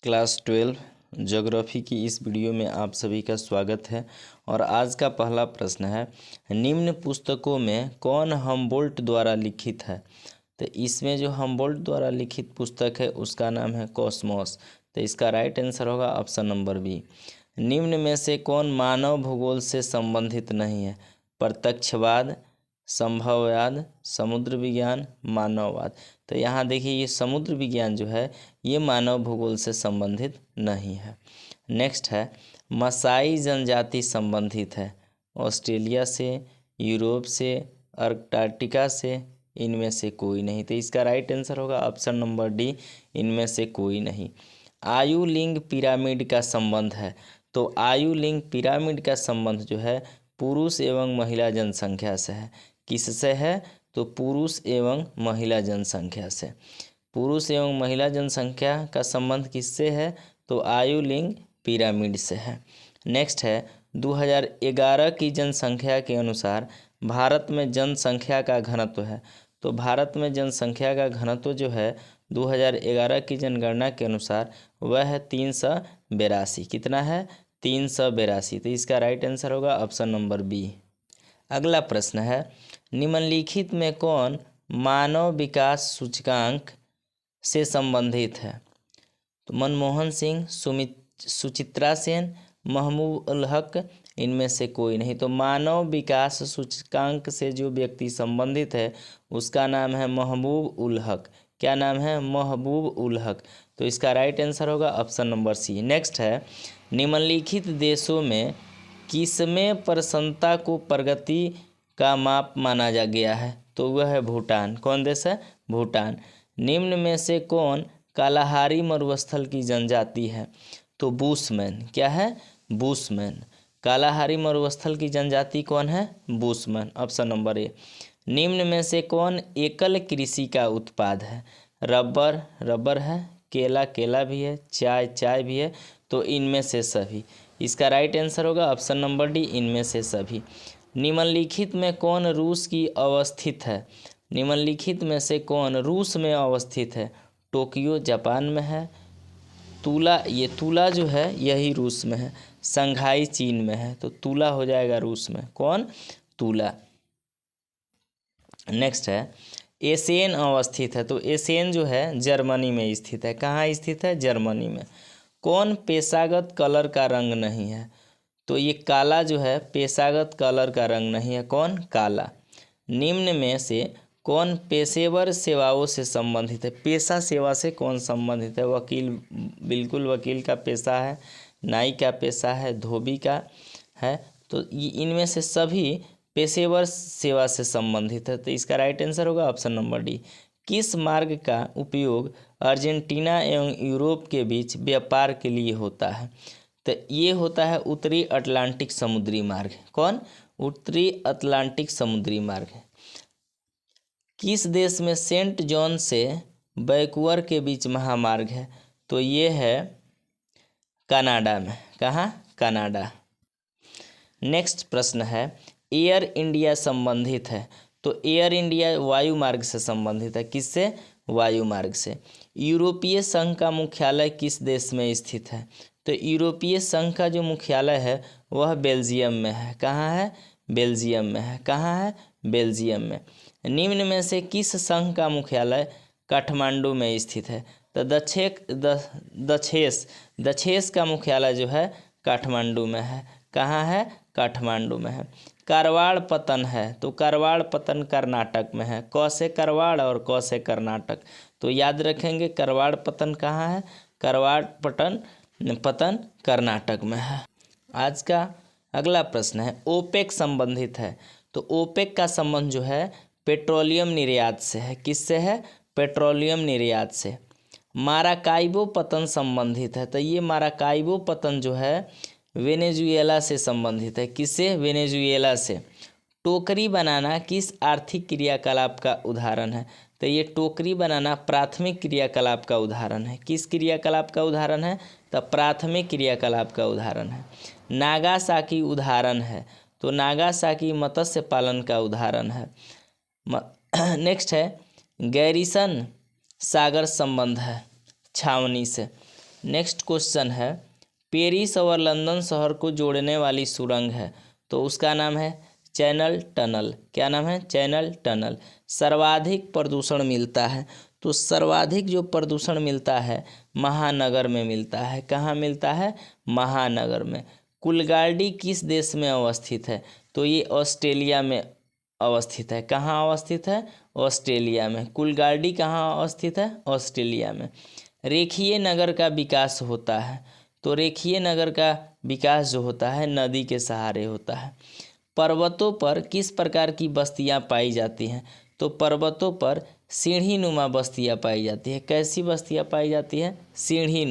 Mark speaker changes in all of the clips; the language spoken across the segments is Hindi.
Speaker 1: क्लास 12 ज्योग्राफी की इस वीडियो में आप सभी का स्वागत है। और आज का पहला प्रश्न है, निम्न पुस्तकों में कौन हम्बोल्ट द्वारा लिखित है। तो इसमें जो हम्बोल्ट द्वारा लिखित पुस्तक है उसका नाम है कॉस्मोस। तो इसका राइट आंसर होगा ऑप्शन नंबर बी। निम्न में से कौन मानव भूगोल से संबंधित नहीं है। प्रत्यक्षवाद, संभववाद, समुद्र विज्ञान, मानववाद। तो यहाँ देखिए ये समुद्र विज्ञान जो है ये मानव भूगोल से संबंधित नहीं है। नेक्स्ट है, मसाई जनजाति संबंधित है ऑस्ट्रेलिया से, यूरोप से, अंटार्कटिका से, इनमें से कोई नहीं। तो इसका राइट आंसर होगा ऑप्शन नंबर डी, इनमें से कोई नहीं। आयु लिंग पिरामिड का संबंध है। तो आयु लिंग पिरामिड का संबंध जो है पुरुष एवं महिला जनसंख्या से है। किससे है? तो पुरुष एवं महिला जनसंख्या से। पुरुष एवं महिला जनसंख्या का संबंध किससे है? तो आयु लिंग पिरामिड से है। नेक्स्ट है, 2011 की जनसंख्या के अनुसार भारत में जनसंख्या का घनत्व है। तो भारत में जनसंख्या का घनत्व जो है 2011 की जनगणना के अनुसार वह है 382। कितना है? 382। तो इसका राइट आंसर होगा ऑप्शन नंबर बी। अगला प्रश्न है, निम्नलिखित में कौन मानव विकास सूचकांक से संबंधित है। तो मनमोहन सिंह, सुचित्रा सेन, महमूद उल हक, इनमें से कोई नहीं। तो मानव विकास सूचकांक से जो व्यक्ति संबंधित है उसका नाम है महबूब उल हक। क्या नाम है? महबूब उल हक। तो इसका राइट आंसर होगा ऑप्शन नंबर सी। नेक्स्ट है, निम्नलिखित देशों में किसमें प्रसन्नता को प्रगति का माप माना जा गया है। तो वह है भूटान। कौन देश है? भूटान। निम्न में से कौन कालाहारी मरुस्थल की जनजाति है। तो बुशमैन। क्या है? बुशमैन। कालाहारी मरुस्थल की जनजाति कौन है? बुशमैन। Option number A. निम्न में से कौन एकल कृषि का उत्पाद है। रबर, रबर है, केला, केला भी है, चाय, चाय भी है। तो इनमें से सभी। इसका राइट आंसर होगा ऑप्शन नंबर डी, इनमें से सभी। निम्नलिखित में कौन रूस की अवस्थित है। निम्नलिखित में से कौन रूस में अवस्थित है। टोक्यो जापान में है, तुला, ये तुला जो है यही रूस में है, शंघाई चीन में है। तो तुला हो जाएगा रूस में। कौन? तुला। नेक्स्ट है, एसेन अवस्थित है। तो एसेन जो है जर्मनी में स्थित है। कहाँ स्थित है? जर्मनी में। कौन पेशागत कलर का रंग नहीं है। तो ये काला जो है पेशागत कलर का रंग नहीं है। कौन? काला। निम्न में से कौन पेशेवर सेवाओं से संबंधित है। पेशा सेवा से कौन संबंधित है? वकील, बिल्कुल वकील का पेशा है, नाई का पेशा है, धोबी का है। तो इनमें से सभी पेशेवर सेवा से संबंधित है। तो इसका राइट आंसर होगा ऑप्शन नंबर डी। किस मार्ग का उपयोग अर्जेंटीना एवं यूरोप के बीच व्यापार के लिए होता है। तो ये होता है उत्तरी अटलांटिक समुद्री मार्ग। कौन? उत्तरी अटलांटिक समुद्री मार्ग। किस देश में सेंट जॉन से वैंकूवर के बीच महामार्ग है। तो ये है कनाडा में। कहाँ? कनाडा। नेक्स्ट प्रश्न है, एयर इंडिया संबंधित है। तो एयर इंडिया वायु मार्ग से संबंधित है। किससे? वायु मार्ग से। यूरोपीय संघ का मुख्यालय किस देश में स्थित है। तो यूरोपीय संघ का जो मुख्यालय है वह बेल्जियम में है। कहाँ है? बेल्जियम में है। कहाँ है? बेल्जियम में। निम्न में से किस संघ का मुख्यालय काठमांडू में स्थित है। तो दक्षेस का मुख्यालय जो है काठमांडू में है। कहाँ है? काठमांडू में है। कारवाड़ पतन है। तो कारवाड़ पतन कर्नाटक में है। क से कारवाड़ और क से कर्नाटक। तो याद रखेंगे कारवाड़ पतन कहाँ है? कारवाड़ पतन कर्नाटक में है। आज का अगला प्रश्न है, ओपेक संबंधित है। तो ओपेक का संबंध जो है पेट्रोलियम निर्यात से है। किससे है? पेट्रोलियम निर्यात से। माराकाइबो पतन संबंधित है। तो ये माराकाइबो पतन जो है वेनेजुएला से संबंधित है। किससे? वेनेजुएला से। टोकरी बनाना किस आर्थिक क्रियाकलाप का उदाहरण है। तो ये टोकरी बनाना प्राथमिक क्रियाकलाप का उदाहरण है। किस क्रियाकलाप का उदाहरण है? तो प्राथमिक क्रियाकलाप का उदाहरण है। नागासाकी उदाहरण है। तो नागासाकी मत्स्य पालन का उदाहरण है। नेक्स्ट है, गैरिसन सागर संबंध है छावनी से। नेक्स्ट क्वेश्चन है, पेरिस और लंदन शहर को जोड़ने वाली सुरंग है, तो उसका नाम है चैनल टनल। क्या नाम है? Channel tunnel. सर्वाधिक प्रदूषण मिलता है, तो सर्वाधिक जो प्रदूषण मिलता है महानगर में मिलता है। कहाँ मिलता है? महानगर में। कुलगाड़ी किस देश में अवस्थित है? तो ये ऑस्ट्रेलिया में अवस्थित है। कहाँ अवस्थित है? ऑस्ट्रेलिया में। कुलगाड़ी कहाँ अवस्थित है? ऑस्ट्रेलिया में। रेखीय नगर का विकास होता है, तो रेखीय नगर का विकास जो होता है नदी के सहारे होता है। पर्वतों पर किस प्रकार की बस्तियां पाई जाती हैं? तो पर्वतों पर सीढ़ी नुमा बस्तियां पाई जाती है। कैसी बस्तियां पाई जाती है? सीढ़ी।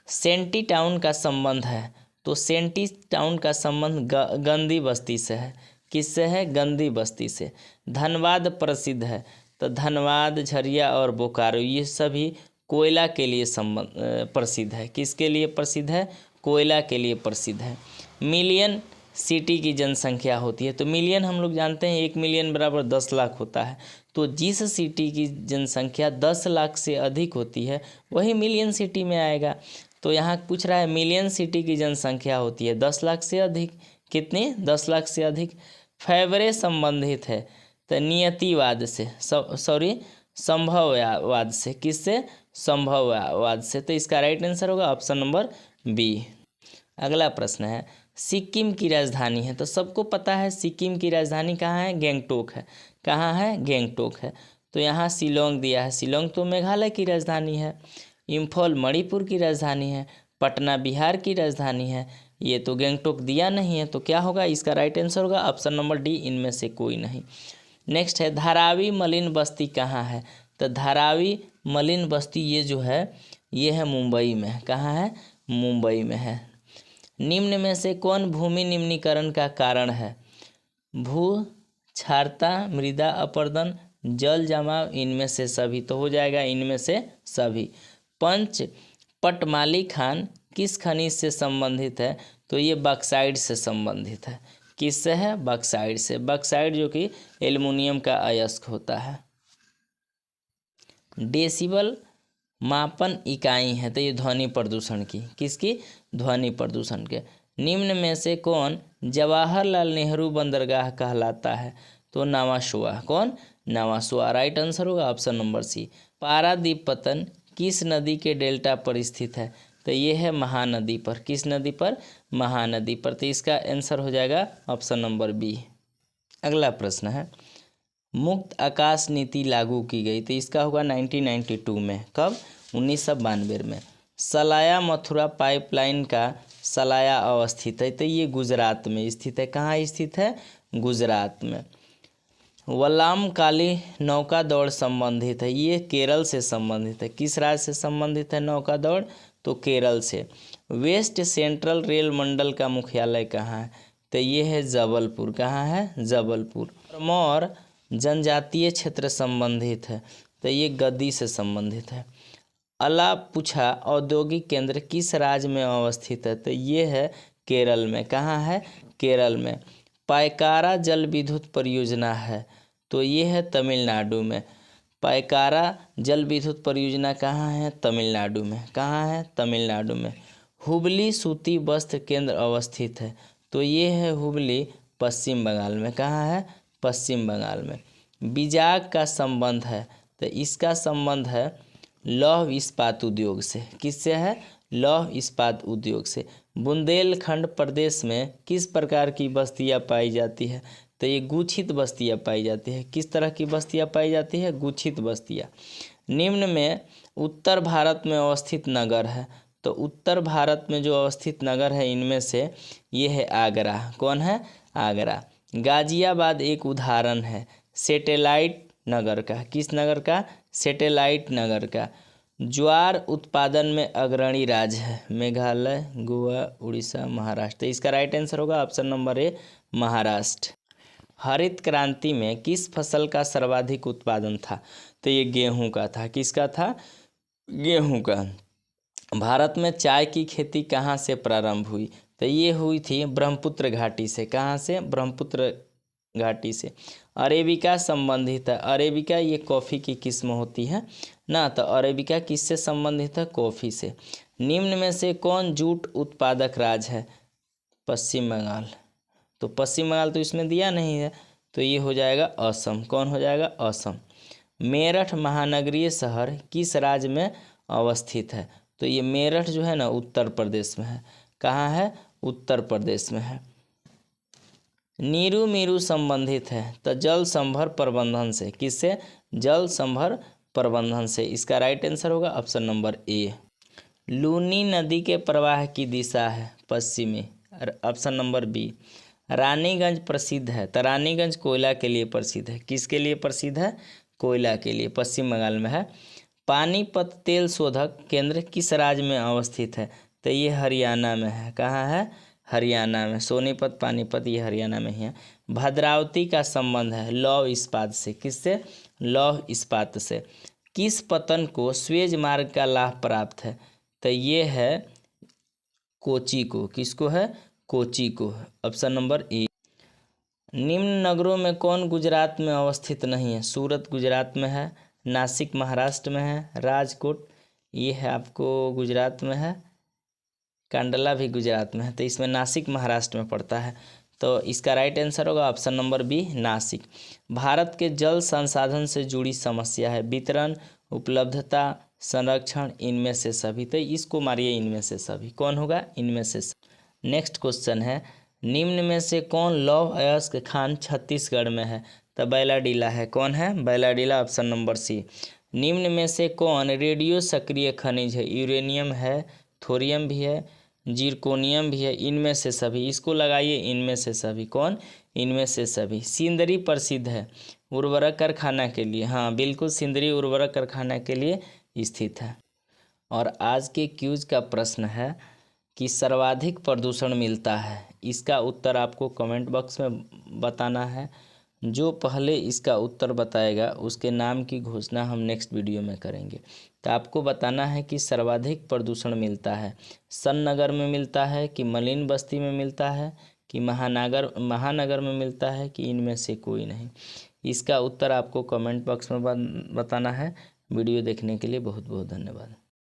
Speaker 1: सेंटी टाउन का संबंध है, तो सेंटी टाउन का संबंध गंदी बस्ती से है। किससे है? गंदी बस्ती से। धनबाद प्रसिद्ध है, तो धनबाद, झरिया और बोकारो ये सभी कोयला के लिए प्रसिद्ध है। किसके लिए प्रसिद्ध है? कोयला के लिए प्रसिद्ध है। मिलियन सिटी की जनसंख्या होती है, तो मिलियन हम लोग जानते हैं 1 मिलियन बराबर 10 लाख होता है। तो जिस सिटी की जनसंख्या 10 लाख से अधिक होती है वही मिलियन सिटी में आएगा। तो यहाँ पूछ रहा है मिलियन सिटी की जनसंख्या होती है 10 लाख से अधिक। कितनी? 10 लाख से अधिक। फैवरे संबंधित है तो नियतिवाद से, संभववाद से। किससे? संभववाद से। तो इसका राइट आंसर होगा ऑप्शन नंबर बी। अगला प्रश्न है, सिक्किम की राजधानी है, तो सबको पता है सिक्किम की राजधानी कहाँ है? गैंगटोक है। कहाँ है? गैंगटोक है। तो यहाँ शिलोंग दिया है, शिलोंग तो मेघालय की राजधानी है। इम्फॉल मणिपुर की राजधानी है। पटना बिहार की राजधानी है। ये तो गैंगटोक दिया नहीं है, तो क्या होगा? इसका राइट आंसर होगा ऑप्शन नंबर डी, इनमें से कोई नहीं। नेक्स्ट है, धारावी मलिन बस्ती कहाँ है? तो धारावी मलिन बस्ती ये जो है ये है मुंबई में। कहाँ है? मुंबई में है। निम्न में से कौन भूमि निम्नीकरण का कारण है? भू क्षारता, मृदा अपरदन, जल जमाव, इनमें से सभी। तो हो जाएगा इनमें से सभी। पंच पटमाली खान किस खनिज से संबंधित है? तो ये बॉक्साइट से संबंधित है। किससे है? बॉक्साइट से। बॉक्साइट जो कि एल्युमिनियम का अयस्क होता है। डेसिबल मापन इकाई है, तो ये ध्वनि प्रदूषण की। किसकी? ध्वनि प्रदूषण के। निम्न में से कौन जवाहरलाल नेहरू बंदरगाह कहलाता है? तो नवाशुआ। कौन? नवाशुआ। राइट आंसर होगा ऑप्शन नंबर सी। पारादीप पतन किस नदी के डेल्टा पर स्थित है? तो ये है महानदी पर। किस नदी पर? महानदी पर। तो इसका आंसर हो जाएगा ऑप्शन नंबर बी। अगला प्रश्न है, मुक्त आकाश नीति लागू की गई, तो इसका होगा 1992 में। कब? 1992 में। सलाया मथुरा पाइपलाइन का सलाया अवस्थित है, तो ये गुजरात में स्थित है। कहाँ स्थित है? गुजरात में। वल्लाम काली नौका दौड़ संबंधित है, ये केरल से संबंधित है। किस राज्य से संबंधित है नौका दौड़? तो केरल से। वेस्ट सेंट्रल रेल मंडल का मुख्यालय कहाँ है? तो ये है जबलपुर। कहाँ है? जबलपुर। परमौर जनजातीय क्षेत्र संबंधित है, तो ये गद्दी से संबंधित है। अलापुझा औद्योगिक केंद्र किस राज्य में अवस्थित है? तो ये है केरल में। कहाँ है? केरल में। पायकारा जल विद्युत परियोजना है, तो ये है तमिलनाडु में। पायकारा जल विद्युत परियोजना कहाँ है? तमिलनाडु में। कहाँ है? तमिलनाडु में। हुबली सूती वस्त्र केंद्र अवस्थित है, तो ये है हुबली, पश्चिम बंगाल में। कहाँ है? पश्चिम बंगाल में। बिजाग का संबंध है, तो इसका संबंध है लौह इस्पात उद्योग से। किससे है? लौह इस्पात उद्योग से। बुंदेलखंड प्रदेश में किस प्रकार की बस्तियां पाई जाती है? तो ये गुच्छित बस्तियां पाई जाती है। किस तरह की बस्तियां पाई जाती है? गुच्छित बस्तियां। निम्न में उत्तर भारत में अवस्थित नगर है, तो उत्तर भारत में जो अवस्थित नगर है इनमें से ये है आगरा। कौन है? आगरा। गाजियाबाद एक उदाहरण है सैटेलाइट नगर का। किस नगर का? सैटेलाइट नगर का। ज्वार उत्पादन में अग्रणी राज्य है, मेघालय, गोवा, उड़ीसा, महाराष्ट्र। इसका राइट आंसर होगा ऑप्शन नंबर ए, महाराष्ट्र। हरित क्रांति में किस फसल का सर्वाधिक उत्पादन था? तो ये गेहूं का था। किसका था? गेहूं का। भारत में चाय की खेती कहाँ से प्रारंभ हुई? तो ये हुई थी ब्रह्मपुत्र घाटी से। कहाँ से? ब्रह्मपुत्र घाटी से। अरेबिका संबंधित है, अरेबिका ये कॉफ़ी की किस्म होती है ना, तो अरेबिका किससे संबंधित है? कॉफ़ी से। निम्न में से कौन जूट उत्पादक राज्य है? पश्चिम बंगाल। तो पश्चिम बंगाल तो इसमें दिया नहीं है, तो ये हो जाएगा असम। कौन हो जाएगा? असम। मेरठ महानगरीय शहर किस राज्य में अवस्थित है? तो ये मेरठ जो है ना उत्तर प्रदेश में है। कहाँ है? उत्तर प्रदेश में है। नीरू मीरू संबंधित है तो जल संभर प्रबंधन से। किससे? जल संभर प्रबंधन से। इसका राइट आंसर होगा ऑप्शन नंबर ए। लूनी नदी के प्रवाह की दिशा है पश्चिमी। Option number B. रानीगंज प्रसिद्ध है तो रानीगंज कोयला के लिए प्रसिद्ध है। किसके लिए प्रसिद्ध है? कोयला के लिए। पश्चिम बंगाल में है। पानीपत तेल शोधक केंद्र किस राज्य में अवस्थित है? तो ये हरियाणा में है। कहाँ है? हरियाणा में। सोनीपत, पानीपत ये हरियाणा में ही है। भद्रावती का संबंध है लौह इस्पात से। किससे? लौह इस्पात से। किस पतन को स्वेज मार्ग का लाभ प्राप्त है? तो ये है कोची को। किसको है? कोची को। Option number A. निम्न नगरों में कौन गुजरात में अवस्थित नहीं है? सूरत गुजरात में है, नासिक महाराष्ट्र में है, राजकोट ये है आपको गुजरात में है, कांडला भी गुजरात में है। तो इसमें नासिक महाराष्ट्र में पड़ता है। तो इसका राइट आंसर होगा option number B, Nashik. Bharat के जल संसाधन से जुड़ी समस्या है वितरण, उपलब्धता, संरक्षण, इनमें से सभी। तो इसको मारिए इनमें से सभी। कौन होगा? इनमें से सभी। नेक्स्ट क्वेश्चन है निम्न में से कौन लौह अयस्क खान छत्तीसगढ़ में है? तो बैलाडीला है। कौन है? बैलाडीला। Option number C. निम्न में से कौन रेडियो सक्रिय खनिज है? यूरेनियम है, थोरियम भी है, जिरकोनियम भी है, इनमें से सभी। इसको लगाइए इनमें से सभी। कौन? इनमें से सभी। सिंदरी प्रसिद्ध है उर्वरक कारखाना के लिए। हाँ बिल्कुल, सिंदरी उर्वरक कारखाना के लिए स्थित है। और आज के क्यूज का प्रश्न है कि सर्वाधिक प्रदूषण मिलता है। इसका उत्तर आपको कमेंट बॉक्स में बताना है। जो पहले इसका उत्तर बताएगा उसके नाम की घोषणा हम नेक्स्ट वीडियो में करेंगे। तो आपको बताना है कि सर्वाधिक प्रदूषण मिलता है सन नगर में मिलता है, कि मलिन बस्ती में मिलता है, कि महानगर में मिलता है, कि इनमें से कोई नहीं। इसका उत्तर आपको कमेंट बॉक्स में बताना है। वीडियो देखने के लिए बहुत बहुत धन्यवाद।